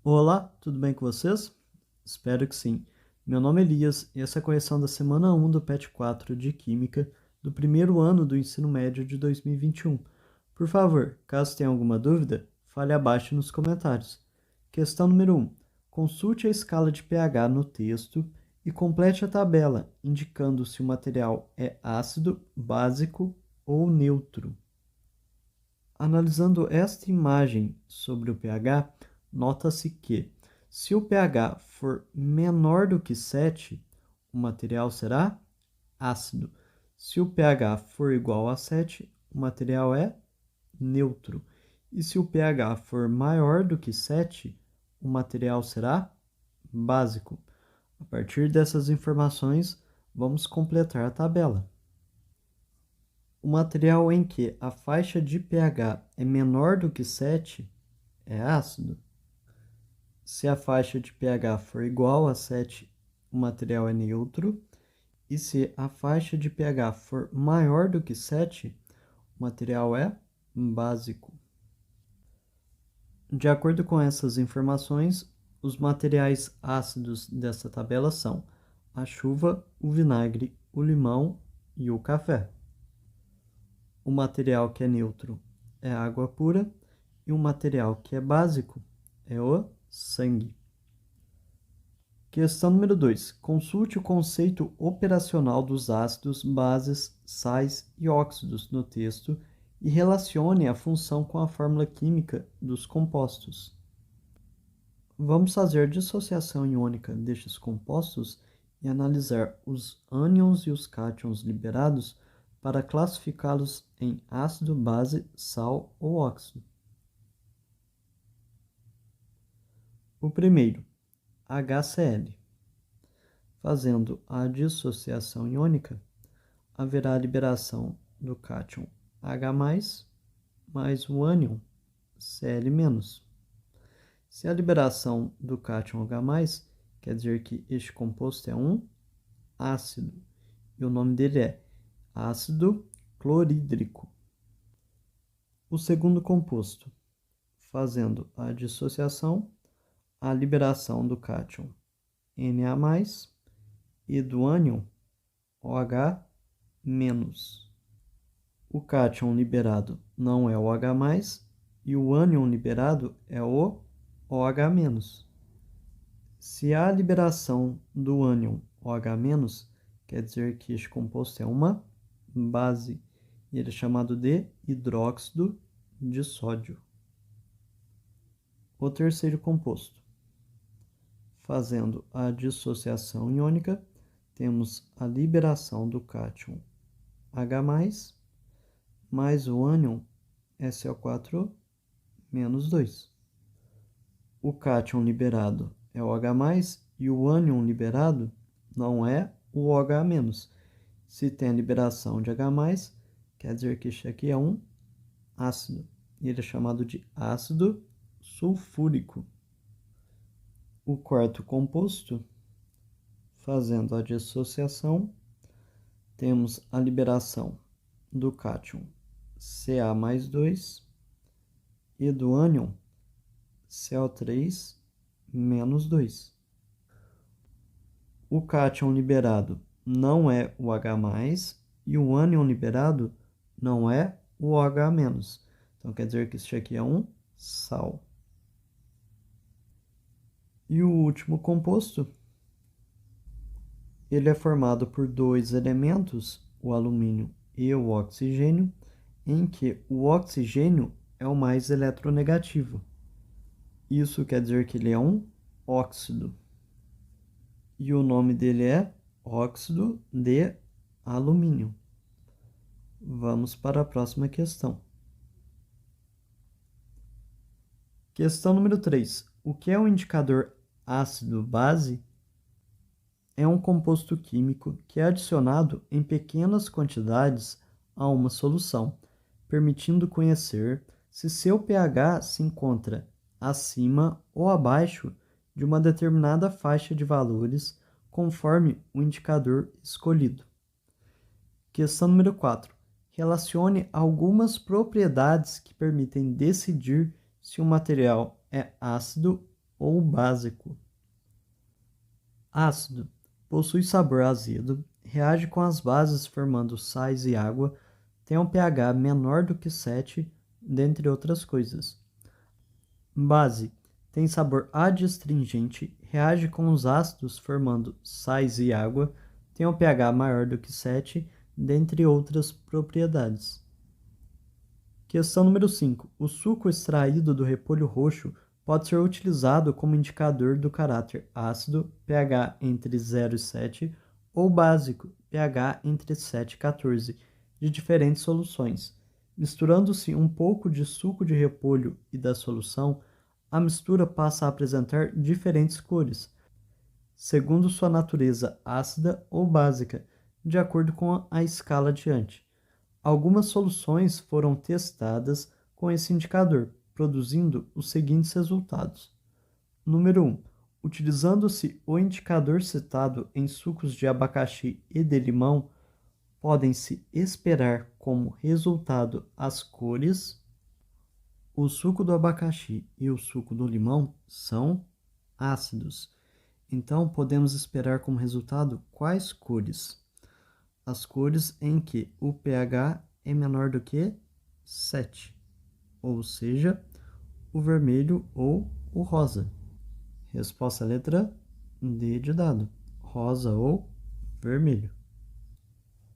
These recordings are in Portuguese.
Olá, tudo bem com vocês? Espero que sim. Meu nome é Elias e essa é a correção da semana 1 do PET 4 de Química do primeiro ano do ensino médio de 2021. Por favor, caso tenha alguma dúvida, fale abaixo nos comentários. Questão número 1. Consulte a escala de pH no texto e complete a tabela, indicando se o material é ácido, básico ou neutro. Analisando esta imagem sobre o pH, nota-se que, se o pH for menor do que 7, o material será ácido. Se o pH for igual a 7, o material é neutro. E se o pH for maior do que 7, o material será básico. A partir dessas informações, vamos completar a tabela. O material em que a faixa de pH é menor do que 7 é ácido. Se a faixa de pH for igual a 7, o material é neutro. E se a faixa de pH for maior do que 7, o material é básico. De acordo com essas informações, os materiais ácidos dessa tabela são a chuva, o vinagre, o limão e o café. O material que é neutro é a água pura e o material que é básico é o sangue. Questão número 2. Consulte o conceito operacional dos ácidos, bases, sais e óxidos no texto e relacione a função com a fórmula química dos compostos. Vamos fazer dissociação iônica destes compostos e analisar os ânions e os cátions liberados para classificá-los em ácido, base, sal ou óxido. O primeiro, HCl. Fazendo a dissociação iônica, haverá a liberação do cátion H+, mais o ânion Cl-. Se a liberação do cátion H+, quer dizer que este composto é um ácido, e o nome dele é ácido clorídrico. O segundo composto, fazendo a dissociação, a liberação do cátion Na+, e do ânion OH-. O cátion liberado não é o H+, e o ânion liberado é o OH-. Se há liberação do ânion OH-, quer dizer que este composto é uma base, e ele é chamado de hidróxido de sódio. O terceiro composto, fazendo a dissociação iônica, temos a liberação do cátion H+, mais o ânion SO4-2. O cátion liberado é o H+, e o ânion liberado não é o OH-. Se tem a liberação de H+, quer dizer que este aqui é um ácido, e ele é chamado de ácido sulfúrico. O quarto composto, fazendo a dissociação, temos a liberação do cátion Ca+2 e do ânion CO3-2. O cátion liberado não é o H+, e o ânion liberado não é o OH-. Então, quer dizer que este aqui é um sal. E o último composto, ele é formado por dois elementos, o alumínio e o oxigênio, em que o oxigênio é o mais eletronegativo. Isso quer dizer que ele é um óxido. E o nome dele é óxido de alumínio. Vamos para a próxima questão. Questão número 3. O que é um indicador ácido-base? É um composto químico que é adicionado em pequenas quantidades a uma solução, permitindo conhecer se seu pH se encontra acima ou abaixo de uma determinada faixa de valores, conforme o indicador escolhido. Questão número 4. Relacione algumas propriedades que permitem decidir se o material é ácido ou básico. Ácido. Possui sabor azedo, reage com as bases formando sais e água, tem um pH menor do que 7, dentre outras coisas. Base. Tem sabor adstringente, reage com os ácidos formando sais e água, tem um pH maior do que 7, dentre outras propriedades. Questão número 5. O suco extraído do repolho roxo pode ser utilizado como indicador do caráter ácido, pH entre 0 e 7, ou básico, pH entre 7 e 14, de diferentes soluções. Misturando-se um pouco de suco de repolho e da solução, a mistura passa a apresentar diferentes cores, segundo sua natureza ácida ou básica, de acordo com a escala adiante. Algumas soluções foram testadas com esse indicador, produzindo os seguintes resultados. Número 1. Utilizando-se o indicador citado em sucos de abacaxi e de limão, podem-se esperar como resultado as cores. O suco do abacaxi e o suco do limão são ácidos. Então, podemos esperar como resultado quais cores? As cores em que o pH é menor do que 7, ou seja, o vermelho ou o rosa. Resposta letra D de dado, rosa ou vermelho.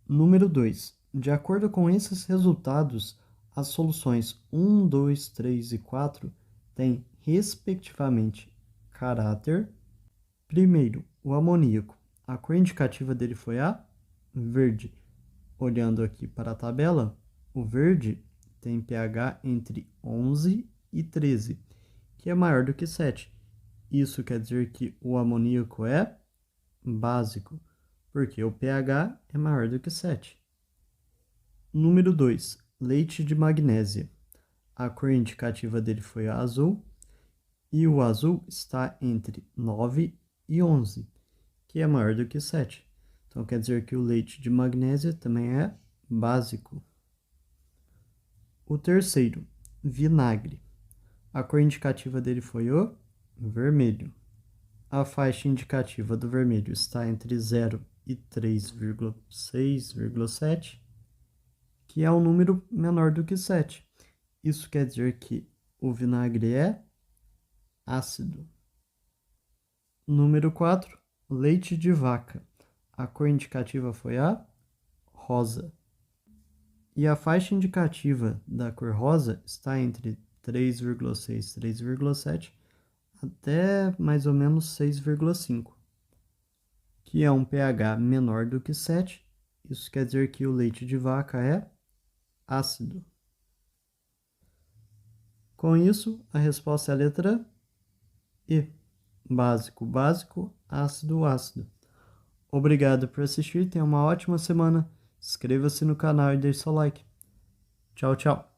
Número 2. De acordo com esses resultados, as soluções 1, 2, 3 e 4 têm, respectivamente, caráter. Primeiro, o amoníaco. A cor indicativa dele foi a verde. Olhando aqui para a tabela, o verde tem pH entre 11 e 13, que é maior do que 7. Isso quer dizer que o amoníaco é básico, porque o pH é maior do que 7. Número 2, leite de magnésia. A cor indicativa dele foi a azul, e o azul está entre 9 e 11, que é maior do que 7. Então, quer dizer que o leite de magnésia também é básico. O terceiro, vinagre. A cor indicativa dele foi o vermelho. A faixa indicativa do vermelho está entre 0 e 3,6,7, que é um número menor do que 7. Isso quer dizer que o vinagre é ácido. Número 4, leite de vaca. A cor indicativa foi a rosa. E a faixa indicativa da cor rosa está entre 3,6 e 3,7 até mais ou menos 6,5, que é um pH menor do que 7. Isso quer dizer que o leite de vaca é ácido. Com isso, a resposta é a letra E. Básico, básico, ácido, ácido. Obrigado por assistir, tenha uma ótima semana. Inscreva-se no canal e deixe seu like. Tchau, tchau.